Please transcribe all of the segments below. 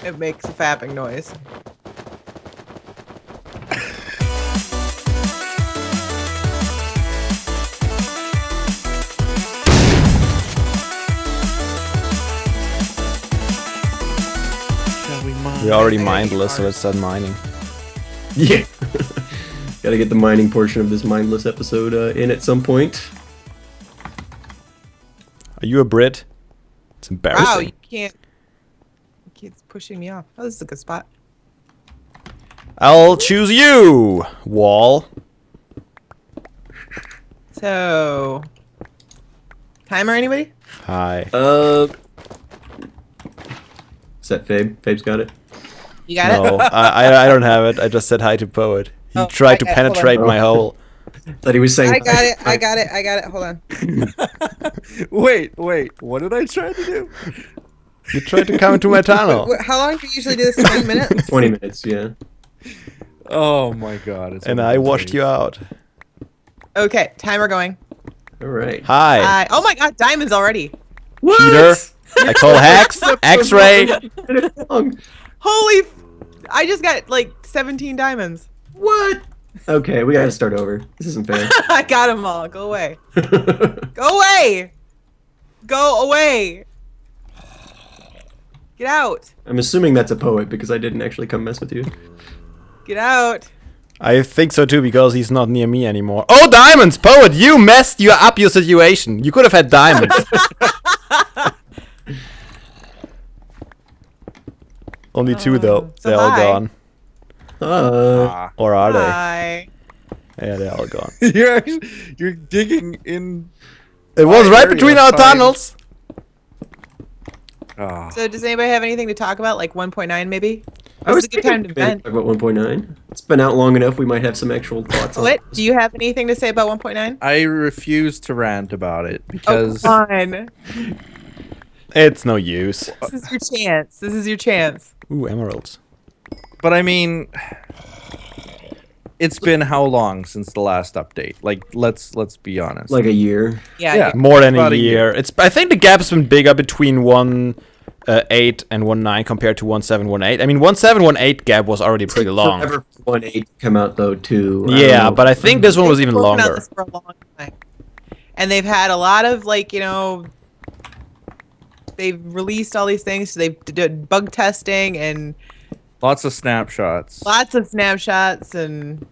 It makes a fapping noise. We're already mindless, so let's start mining. Yeah. Gotta get the mining portion of this mindless episode in at some point. Are you a Brit? It's embarrassing. Wow, you can't. It's pushing me off. Oh, this is a good spot. I'll choose you, Wall. So, timer, anybody? Hi. Is that Fabe? Fabe's got it. You got No, it. I don't have it. I just said hi to Poet. He Oh, tried to I got it. Hold penetrate on. my hole. Thought he was saying. I got it. I got it. I got it. Hold on. Wait, what did I try to do? You tried to come into my tunnel, How long do you usually do this? 20 minutes? 20 minutes, yeah. Oh my god. It's and one of I those washed days. you out. Okay, timer going. All right. Hi, Oh my god, diamonds already. Peter. I call hacks. X-ray. Holy. I just got like 17 diamonds. What? Okay, we gotta start over. This isn't fair. I got them all. Go away. Go away. Go away. Get out. I'm assuming that's a poet because I didn't actually come mess with you. Get out. I think so too because he's not near me anymore. Oh, diamonds, Poet! You messed up your situation. You could have had diamonds. Only two though. So They're all hi. gone. Or are they? Hi. Yeah, they're all gone. You're digging in. It was My right area, between our fine. tunnels. Ah. So does anybody have anything to talk about? Like 1.9 maybe? I was This is a good time to thinking maybe vent. talk about 1.9. It's been out long enough. We might have some actual thoughts on What? it. Do you have anything to say about 1.9? I refuse to rant about it Oh, because come on. It's no use. This is your chance. This is your chance. Ooh, emeralds. but I mean it's been how long since the last update? Like let's be honest. Like a year. Yeah. Yeah. More than About a a year. year. It's. I think the gap's been bigger between 1.8 and 1.9 compared to 1.7.1.8. I mean, 1.7.1.8 gap was already pretty long. Forever 1.8 come out though too. I don't Yeah, know. but I think this one was They've even been working on longer. this for a long time. And they've had a lot of they've released all these things. So they've did bug testing and Lots of snapshots. lots of snapshots and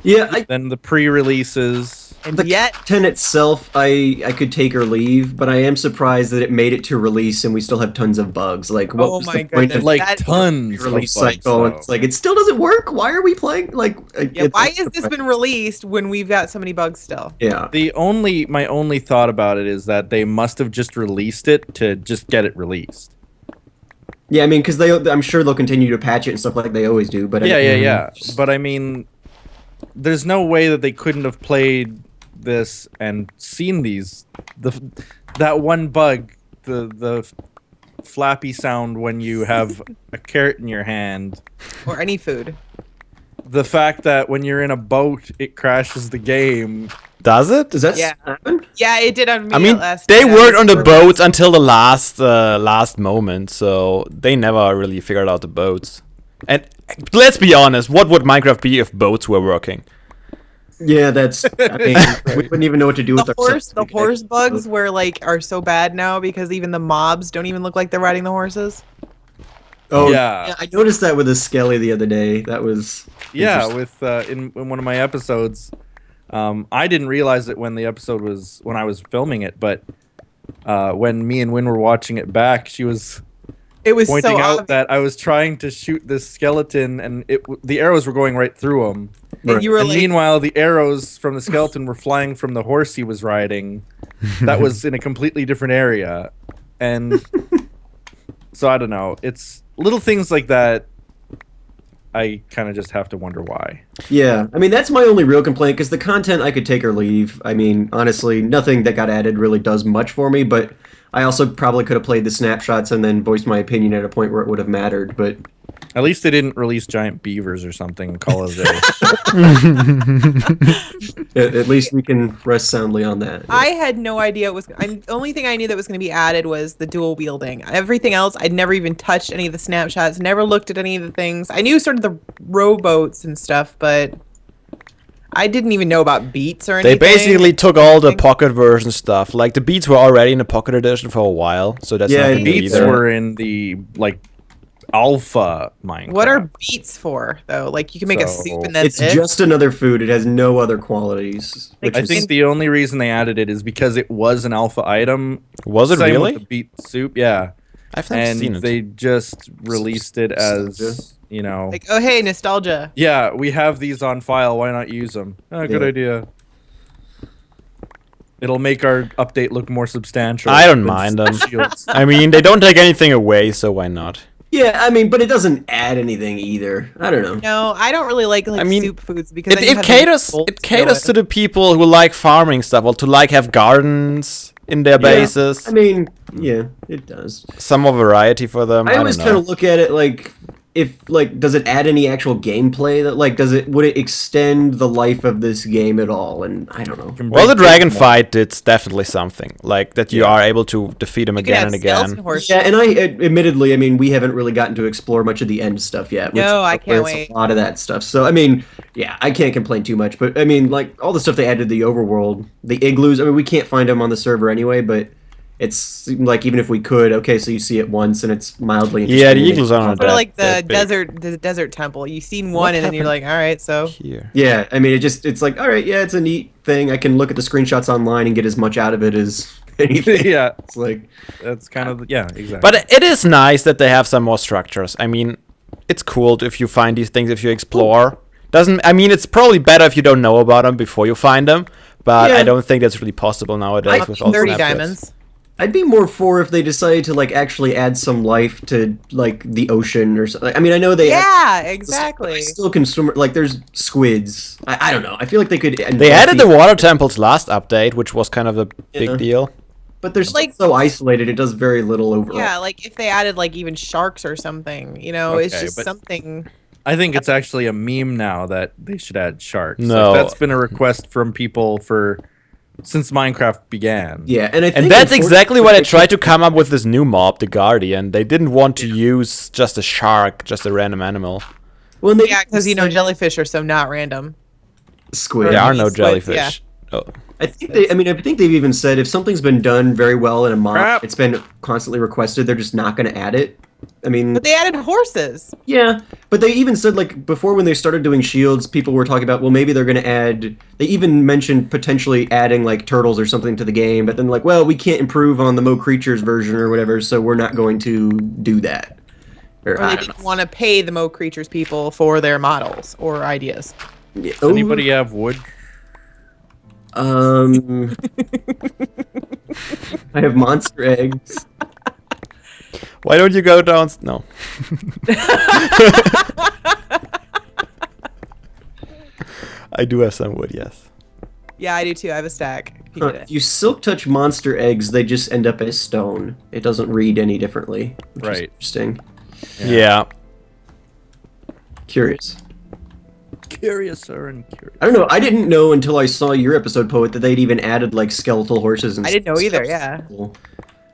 Yeah, Then the pre-releases. the yet content itself, I could take or leave, but I am surprised that it made it to release and we still have tons of bugs. Like, what Oh was my the point goodness. of Like That- tons the of release bugs, cycle? And though. it's like it still doesn't work. Why are we playing? Like, yeah, why has this been released when we've got so many bugs still? Yeah, My only thought about it is that they must have just released it to just get it released. yeah. I mean, because I'm sure they'll continue to patch it and stuff like they always do. But Yeah. But I mean, there's no way that they couldn't have played this and seen that one bug, the flappy sound when you have a carrot in your hand. Or any food. The fact that when you're in a boat, it crashes the game. Does it? Does that Yeah. happen? Yeah, it did on me I mean, last they time. worked on the boats until the last moment, so they never really figured out the boats. And let's be honest, what would Minecraft be if boats were working? Yeah, that's. I mean, we wouldn't even know what to do with The ourselves. horse bugs are so bad now because even the mobs don't even look like they're riding the horses. Oh Yeah. yeah, I noticed that with a skelly the other day. That was Yeah, interesting. with in one of my episodes, I didn't realize it when I was filming it, but when me and Win were watching it back, she was It was pointing so out obvious. that I was trying to shoot this skeleton, and the arrows were going right through him. And you were And like, meanwhile, the arrows from the skeleton were flying from the horse he was riding. That was in a completely different area, and so I don't know. It's little things like that. I kind of just have to wonder why. Yeah, I mean that's my only real complaint because the content I could take or leave. I mean, honestly, nothing that got added really does much for me. But I also probably could have played the snapshots and then voiced my opinion at a point where it would have mattered. But At least they didn't release giant beavers or something and call it a day. At least we can rest soundly on that. I had no idea it was. The only thing I knew that was going to be added was the dual wielding. Everything else, I'd never even touched any of the snapshots. Never looked at any of the things. I knew sort of the rowboats and stuff, but I didn't even know about beats or anything. They basically took all the pocket version stuff. Like the beats were already in the pocket edition for a while, so that's Yeah, nothing new Beats either. were in the alpha Minecraft. What are beets for, though? Like, you can make a So, soup and that's It's it? just another food. It has no other qualities. Like, Which I is, think the only reason they added it is because it was an alpha item. Was it Same really? with the beet soup, yeah. I've never seen And it. they just released it Nostalgia. as, you know, Like, oh, hey, nostalgia. yeah, we have these on file. Why not use them? Oh, good Yeah. idea. It'll make our update look more substantial. I don't than mind just them. shields. I mean, they don't take anything away, so why not? yeah, I mean, but it doesn't add anything either. I don't know. No, I don't really like I mean, soup foods because then you It have caters the it caters to the people who like farming stuff, or to like have gardens in their Yeah. bases. I mean, yeah, it does. Some more variety for them. I I always don't kind know. of look at it like, if like, does it add any actual gameplay? That like, would it extend the life of this game at all? And I don't know. Can Well, the break dragon more. fight did definitely something, like that you Yeah. are able to defeat him You can again have and skeleton again. horses. Yeah, and admittedly, I mean, we haven't really gotten to explore much of the end stuff yet. Which No, I can't incorporates wait. A lot of that stuff. So I mean, yeah, I can't complain too much. But I mean, like all the stuff they added to the overworld, the igloos. I mean, we can't find them on the server anyway, but. It's like even if we could, okay, so you see it once and it's mildly interesting. Yeah, the igloos are not Sort of that, like the that big. desert temple. You've seen What one and then you're happened? like, all right, so Here. Yeah, I mean, it's like, all right, yeah, it's a neat thing. I can look at the screenshots online and get as much out of it as anything. Yeah, It's like, that's kind of, yeah, exactly. But it is nice that they have some more structures. I mean, it's cool if you find these things, if you explore. I mean, it's probably better if you don't know about them before you find them, but Yeah. I don't think that's really possible nowadays with all 30 snapshots. diamonds. I'd be more for if they decided to like actually add some life to like the ocean or something. I mean, I know they Yeah, but exactly. I still consume like there's squids. I don't know. I feel like they could. They added the water temples last update, which was kind of a Yeah. big deal. but they're still like- so isolated. It does very little overall. Yeah, like if they added like even sharks or something, you know, it's Okay, just but- something. I think it's actually a meme now that they should add sharks. No. Like, that's been a request from people since Minecraft began. Yeah, and I think And that's unfortunately- exactly why they tried to come up with this new mob, the Guardian. They didn't want to use just a shark, just a random animal. When they Yeah, because you know jellyfish are so not random. squid. There are no Squids, jellyfish. yeah. Oh. I think they. I mean, I think they've even said if something's been done very well in a mod, Crap. it's been constantly requested. They're just not going to add it. I mean, But they added horses. yeah, but they even said like before when they started doing shields, people were talking about well maybe they're going to add. They even mentioned potentially adding like turtles or something to the game, but then like well we can't improve on the Mo Creatures version or whatever, so we're not going to do that. Or, Or I they don't didn't want to pay the Mo Creatures people for their models or ideas. know. Yeah. Does anybody have wood? I have monster eggs. Why don't you go down? No. I do have some wood, yes. Yeah, I do too. I have a stack. If you need If it. you silk touch monster eggs, they just end up as stone. It doesn't read any differently, which is Right. interesting. Yeah. Curious. Curiouser and curious. I don't know. I didn't know until I saw your episode, Poet, that they'd even added like skeletal horses and I didn't know either, stuff. yeah.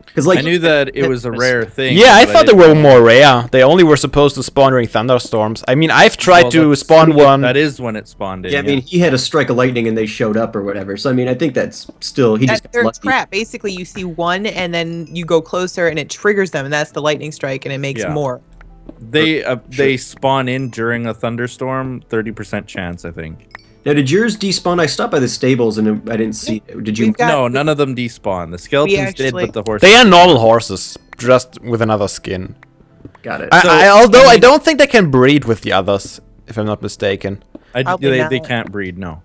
Because like I knew that it was a rare thing. Yeah, I but thought they didn't were know- more rare. They only were supposed to spawn during thunderstorms. I mean, I've tried Well, to that's- spawn one. That is when it spawned in. yeah, I mean, he had a strike of lightning and they showed up or whatever. So I mean, I think that's still he just They're lucky. crap. Basically, you see one and then you go closer and it triggers them, and that's the lightning strike, and it makes Yeah. more. They spawn in during a thunderstorm. 30% chance, I think. Now, did yours despawn? I stopped by the stables and I didn't see. Did you? We've got- No, none of them despawn. The skeletons did, actually- but the horses. They are normal horses, just with another skin. Got it. Although I don't think they can breed with the others, if I'm not mistaken. Probably They not. can't breed. No.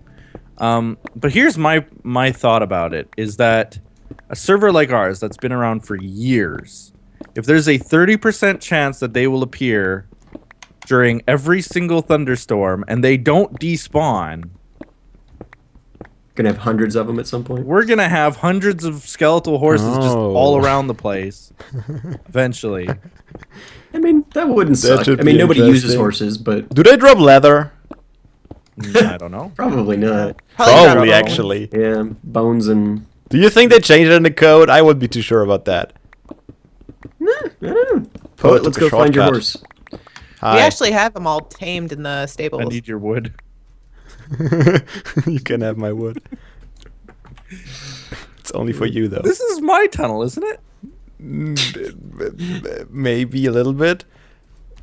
But here's my thought about it: is that a server like ours that's been around for years, if there's a 30% chance that they will appear during every single thunderstorm and they don't despawn, Gonna have hundreds of them at some point. we're gonna have hundreds of skeletal horses just Oh. all around the place. Eventually, I mean, That wouldn't That suck. should I mean, be nobody uses interesting. horses, but Do they drop leather? I don't know. probably not. Probably, not. actually. Yeah, bones and. Do you think they changed it in the code? I wouldn't be too sure about that. Poet, let's took go a find your shortcut. horse. We Hi. actually have them all tamed in the stables. I need your wood. You can have my wood. It's only for you, though. This is my tunnel, isn't it? Maybe a little bit.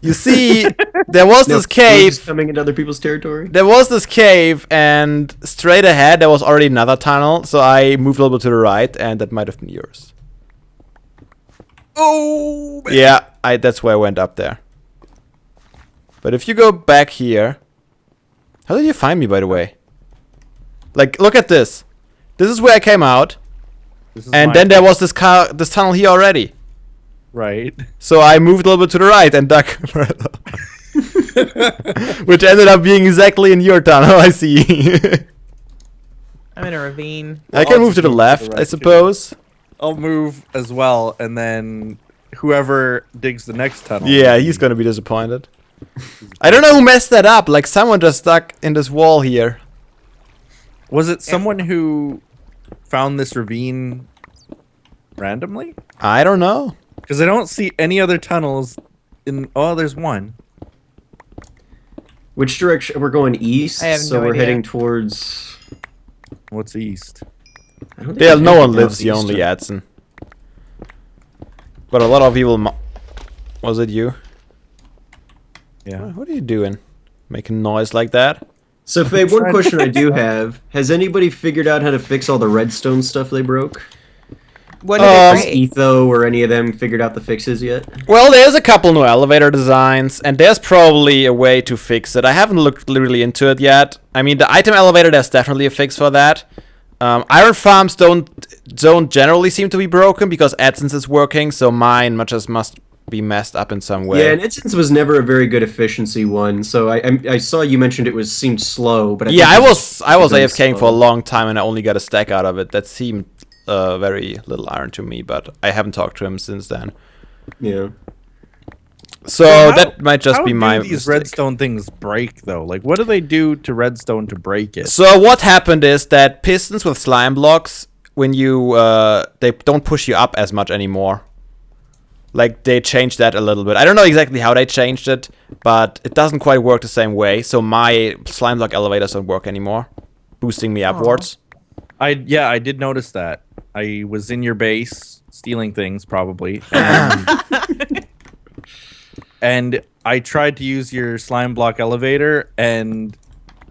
You see, there was No, this cave. just coming into other people's territory. There was this cave, and straight ahead there was already another tunnel. So I moved a little bit to the right, and that might have been yours. Oh, man. Yeah, that's where I went up there. But if you go back here, how did you find me, by the way? Like, look at this. This is where I came out, This is and my then there was this tunnel here already. right. So I moved a little bit to the right and dug further. Which ended up being exactly in your tunnel, I see. I'm in a ravine. I can I'll move to just the move to the left, right, I too. suppose. I'll move as well, and then whoever digs the next tunnel. Yeah, he's gonna be disappointed. I don't know who messed that up. Like, someone just stuck in this wall here. Was it someone who found this ravine randomly? I don't know. Because I don't see any other tunnels in. Oh, there's one. Which direction? We're going east, I have so no we're idea. heading towards. What's east? I don't think Yeah, there's no one anything lives here, southeast. only Adson. But a lot of people. Was it you? Yeah. What are you doing? Making noise like that? So, Fabe, one question I do have: has anybody figured out how to fix all the redstone stuff they broke? What did Has it break? Etho or any of them figured out the fixes yet? Well, there's a couple new elevator designs, and there's probably a way to fix it. I haven't looked really into it yet. I mean, the item elevator, there's definitely a fix for that. Iron farms don't generally seem to be broken because AdSense is working, so mine must be messed up in some way. Yeah, and Instance was never a very good efficiency one. So I saw you mentioned it seemed slow, but Yeah, think I it's was been AFKing for a slow. long time, and I only got a stack out of it. That seemed very little iron to me, but I haven't talked to him since then. Yeah. So how- that might just How be do my these mistake. redstone things break though? Like, what do they do to redstone to break it? So what happened is that pistons with slime blocks, when you they don't push you up as much anymore. Like, they changed that a little bit. I don't know exactly how they changed it, but it doesn't quite work the same way. So my slime block elevators don't work anymore, boosting me upwards. I did notice that. I was in your base stealing things probably, and I tried to use your slime block elevator, and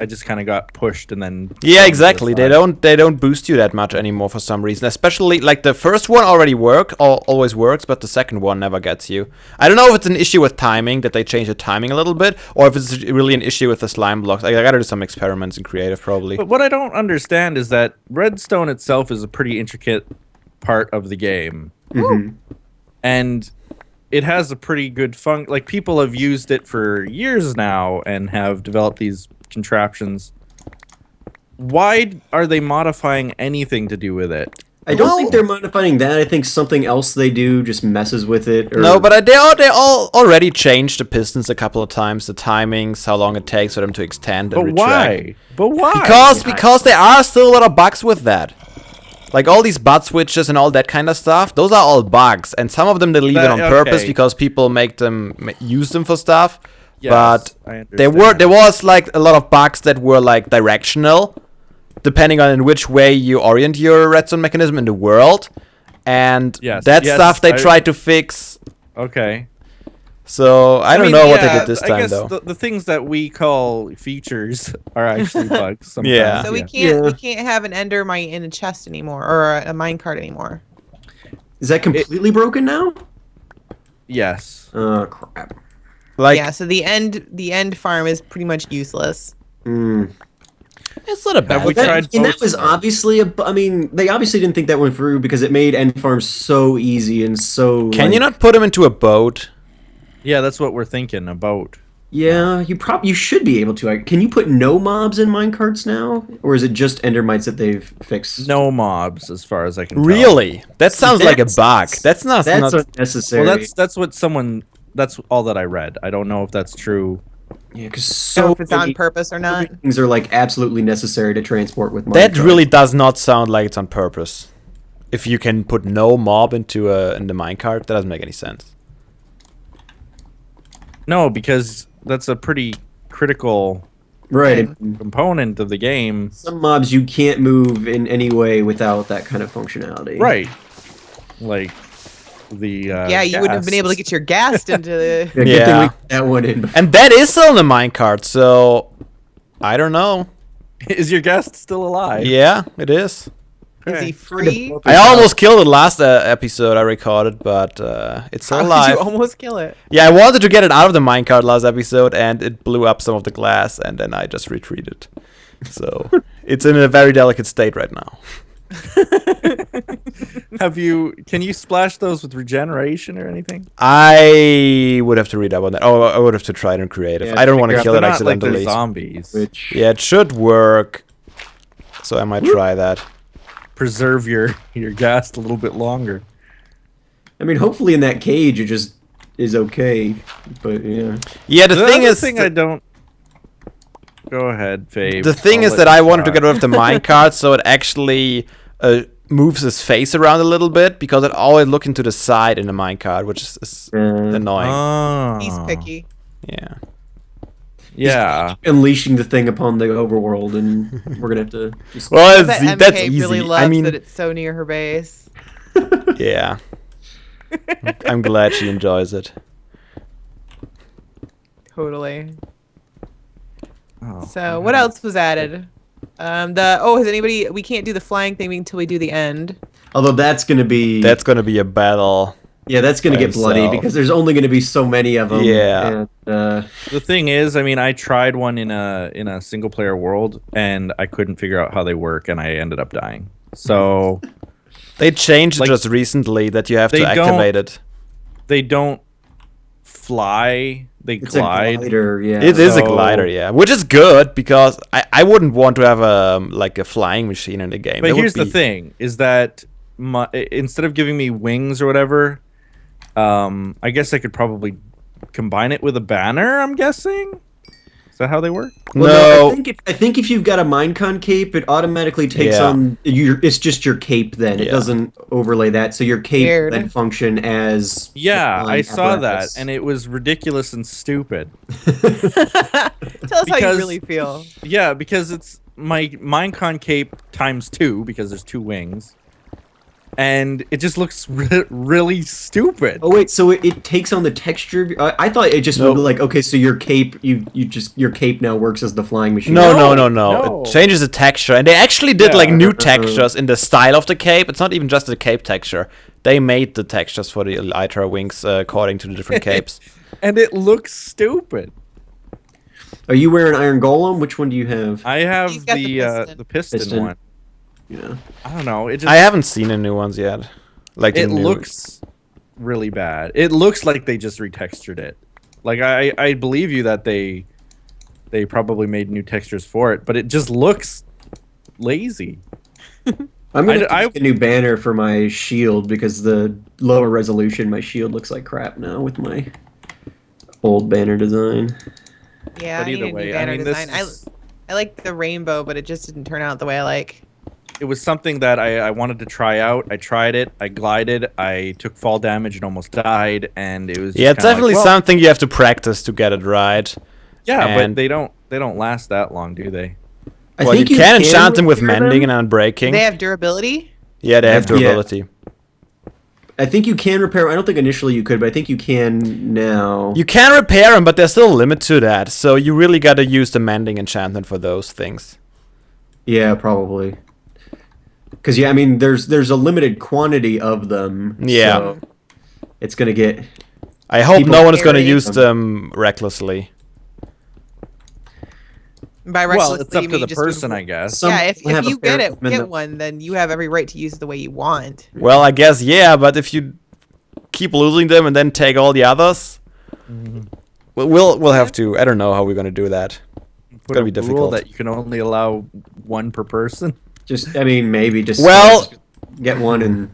I just kind of got pushed and then. Yeah, thrown to exactly. the They side. don't boost you that much anymore for some reason. Especially like the first one already always works, but the second one never gets you. I don't know if it's an issue with timing, that they changed the timing a little bit, or if it's really an issue with the slime blocks. I gotta do some experiments in creative probably. But what I don't understand is that redstone itself is a pretty intricate part of the game, Mhm. and it has a pretty good like people have used it for years now and have developed these contraptions. Why are they modifying anything to do with it? I don't Well- think they're modifying that. I think something else they do just messes with it. Or... No, but they all already changed the pistons a couple of times, the timings, how long it takes for them to extend and But retract. why? But why? Because there are still a lot of bugs with that. Like all these butt switches and all that kind of stuff, those are all bugs, and some of them they leave it on purpose Okay. because people make them use them for stuff. Yes, but I there understand. was like a lot of bugs that were like directional, depending on in which way you orient your redstone mechanism in the world, and Yes, that yes, stuff they I- tried to fix. Okay. So I don't mean, know what they yeah, did this I time guess though. the things that we call features are actually bugs. Sometimes. Yeah. So we Yeah. can't have an ender mine in a chest anymore, or a mine cart anymore. Is that completely broken now? Yes. Oh crap. Like Yeah, so the end farm is pretty much useless. Mm. it's not a bad Have we thing. tried And that both was of them? obviously I mean, they obviously didn't think that went through because it made end farms so easy and so. Can you like- not put them into a boat? Yeah, that's what we're thinking about. Yeah, you should be able to. Can you put no mobs in minecarts now, or is it just endermites that they've fixed? No mobs, as far as I can tell. Really? That sounds like a That's- bug. That's not. That's not unnecessary. Well, that's what someone That's all that I read. I don't know if that's true. Yeah, because So so if it's on many purpose or not. things are like absolutely necessary to transport with That minecart. really does not sound like it's on purpose. If you can put no mob into in the minecart, that doesn't make any sense. No, because that's a pretty critical Right. Okay. and component of the game. Some mobs you can't move in any way without that kind of functionality. Right. Like the Yeah, you wouldn't have been able to get your gas into the. Yeah, good thing Yeah. we got that one in. Before. And that is still in the minecart, so I don't know. Is your guest still alive? Yeah, it is. Is Okay. he free? I almost killed it last episode I recorded, but it's still How did alive. you almost kill it? Yeah, I wanted to get it out of the minecart last episode, and it blew up some of the glass, and then I just retreated. So it's in a very delicate state right now. Can you splash those with regeneration or anything? I would have to read up on that. Oh, I would have to try it in creative. Yeah, I don't want to figure out kill They're it not like they're accidentally. zombies. Which Yeah, it should work. So I might try that. Preserve your gas a little bit longer. I mean, hopefully in that cage it just is okay. But yeah. Yeah, the thing other is, thing I don't. Go ahead, Fabe. the thing I'll is let that you I wanted to try. get rid of the minecart, so it actually moves his face around a little bit because it always looks into the side in the minecart, which is annoying. Oh. He's picky. Yeah. Yeah. Unleashing the thing upon the overworld, and we're gonna have to. Just... Well, That that's MK easy. really loves I mean, that it's so near her base. yeah. I'm glad she enjoys it. Totally. Oh, So what else was added? Has anybody? We can't do the flying thing until we do the end. Although that's gonna be. That's gonna be a battle. Yeah, that's gonna by get bloody himself. because there's only gonna be so many of them. Yeah. And, The thing is, I mean, I tried one in a single player world, and I couldn't figure out how they work, and I ended up dying. So They changed Like, just recently that you have to they don't- activate it. they don't fly; they it's glide. a glider, yeah. It is a So- glider, yeah, which is good because I wouldn't want to have a flying machine in the game. But That would here's the be- thing: is that instead of giving me wings or whatever, I guess I could probably combine it with a banner. I'm guessing. Is that how they work? Well, No, I think if you've got a minecon cape, it automatically takes Yeah. on it's just your cape then. It Yeah. doesn't overlay that, so your cape Weird. then function as Yeah, the I flying saw apparatus. that, and it was ridiculous and stupid. Tell us how Because- you really feel. Yeah, because it's my Minecon cape times 2 because there's 2 wings, and it just looks really stupid. Oh wait, so it takes on the texture. I thought it just Nope. would be like, okay, so your cape, your cape now works as the flying machine. no. no. It changes the texture, and they actually did like Yeah. new textures in the style of the cape. It's not even just the cape texture. They made the textures for the elytra wings according to the different capes. And it looks stupid. Are you wearing Iron Golem? Which one do you have? I have He's got the the piston. piston one. Yeah. I don't know. It just I haven't seen the new ones yet. Like the it new- looks really bad. It looks like they just retextured it. Like I believe you that they probably made new textures for it, but it just looks lazy. I'm gonna I- make a new banner for my shield because the lower resolution, my shield looks like crap now with my old banner design. Yeah, But I need either a new way, I banner mean, design. this I like the rainbow, but it just didn't turn out the way I like. it was something that I wanted to try out. I tried it. I glided. I took fall damage and almost died. And it was just Yeah, it's kinda like, definitely well, something you have to practice to get it right. Yeah, and- but they don't last that long, do they? I Well, you think can enchant them with repair mending them. and unbreaking. They have durability. Yeah, they have Yeah. durability. I think you can repair. I don't think initially you could, but I think you can now. You can repair them, but there's still a limit to that. So you really got to use the mending enchantment for those things. Yeah, probably. Because yeah, I mean, there's a limited quantity of them. Yeah. so it's gonna get. I hope People no one is going to carry use them. them recklessly. By Well, recklessly, it's up you to mean the just person, move- I guess. Some Yeah, if people have a you pair get of it, them in get the- one, then you have every right to use it the way you want. Well, I guess, yeah, but if you keep losing them and then take all the others, we'll have to. I don't know how we're going to do that. Put gonna a be rule difficult. that you can only allow one per person. Just, I mean, maybe just. Well- get one and.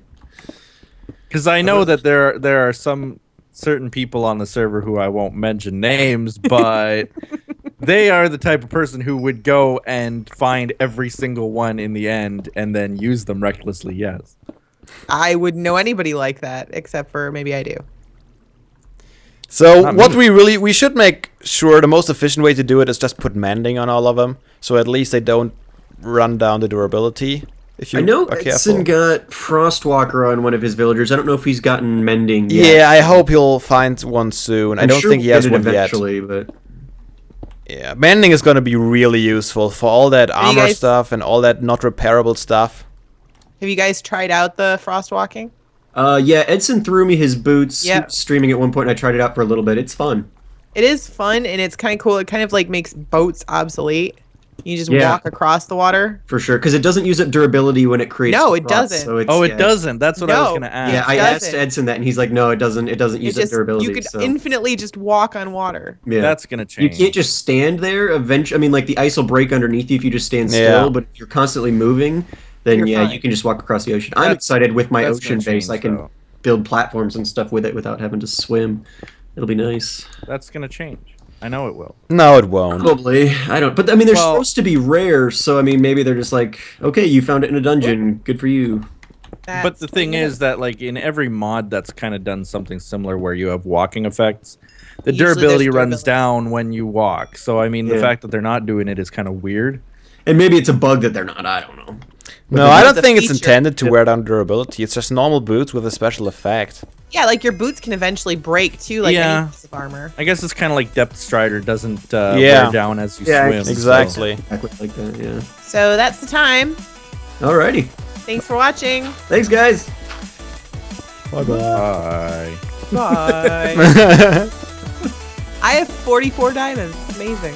Because I know that there are some certain people on the server who I won't mention names, but they are the type of person who would go and find every single one in the end and then use them recklessly. Yes. I wouldn't know anybody like that, except for maybe I do. So Not what me. we should make sure the most efficient way to do it is just put mending on all of them, so at least they don't run down the durability. If you I know are Edson careful. got Frostwalker on one of his villagers. I don't know if he's gotten mending yet. Yeah, I hope he'll find one soon. I I'm don't sure think he we'll has get it one yet. eventually, but Yeah, mending is gonna be really useful for all that you armor guys- stuff and all that not repairable stuff. Have you guys tried out the frost walking? yeah, Edson threw me his boots. He Yeah. was streaming at one point, and I tried it out for a little bit. It's fun. It is fun and it's kind of cool. It kind of like makes boats obsolete. You just Yeah. walk across the water. For sure, because it doesn't use up durability when it creates. No, the it frost, doesn't. So it's, Oh, it yeah. doesn't. That's what I was No. gonna ask. Yeah, I doesn't. asked Edson that, and he's like, "No, it doesn't. It doesn't use It up just durability." you could so. infinitely just walk on water. Yeah. That's gonna You change. can't just stand there. Eventually, I mean, like the ice will break underneath you if you just stand Yeah. still. But if you're constantly moving, then You're yeah, fine. you can just walk across the ocean. I'm That's- excited with my that's ocean gonna base. change, I can though. build platforms and stuff with it without having to swim. It'll be nice. That's gonna change. I know it will. No, it won't. Probably. I don't. But I mean, they're Well- supposed to be rare, so I mean, maybe they're just like, okay, you found it in a dungeon. Good for you. But That's the thing what it is that like in every mod that's kind of done something similar where you have walking effects, the Usually there's durability runs durability. down when you walk. So I mean the Yeah. fact that they're not doing it is kind of weird. And maybe it's a bug that they're not. I don't know. No, they I have don't the think it's feature. intended to wear down durability. It's just normal boots with a special effect. Yeah, like your boots can eventually break too, like Yeah. any piece of armor. I guess it's kind of like Depth Strider doesn't Yeah. wear down as you Yeah, swim. Exactly. Exactly like that. Yeah. So that's the time. Alrighty. Thanks for watching. Thanks, guys. Bye So, bye. Bye. I have 44 diamonds. It's amazing.